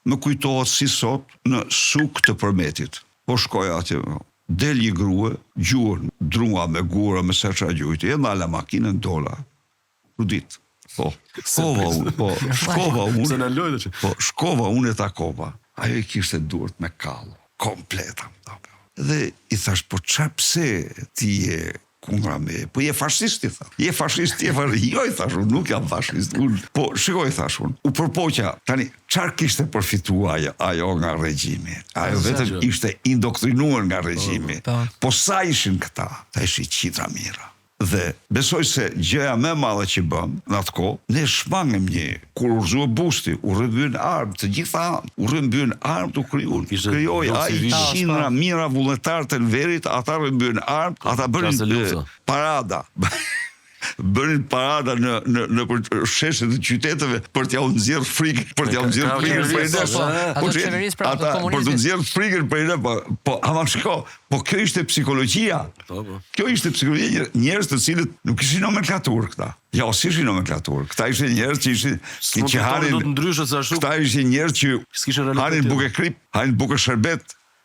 më kujtohet si sot në suk të Përmetit. Po shkoja atje, del një grua, gjurë, drua me gura, me seqa gjujtë, e nala makinën dola. Rudit. Po, shkova unë e takova. Ajo I kishte durt me kallë, kompleta. Dhe I thash, po pse ti je kundra me, po je fashist, I tha. Je fashist, jo, I thash, unë nuk jam fashist. Po, shikoj, thash unë, u përpoqja, tani, çfarë kishte përfituar ajo nga regjimi? Ajo vetëm ishte indoktrinuar nga regjimi. Po sa ishin këta? Ta ishin qitra mira. Dhe besoj se gjëja më e madhe që bëm në atë kohë, ne shmangëm kur urzua busti, u rrëmbyen armë të gjitha anë, u rrëmbyen armë të krijoj ai qindra mira vullnetar të Enverit, ata rrëmbyen armë, ata bënin parada. Bënin parada në sheshet të qyteteve për t'ja u nxjerr frikën, për t'ja u nxjerr frikën për t'u nxjerr frikën për ne, po ama shiko, po kjo ishte psikologjia. Kjo ishte psikologjia, njerëz të cilët nuk ishin nomenklaturë këta. Jo, si ishin nomenklaturë. Këta ishin njerëz që ishin që hanin, këta ishin njerëz që hanin buke krip, hanin buke sherbet.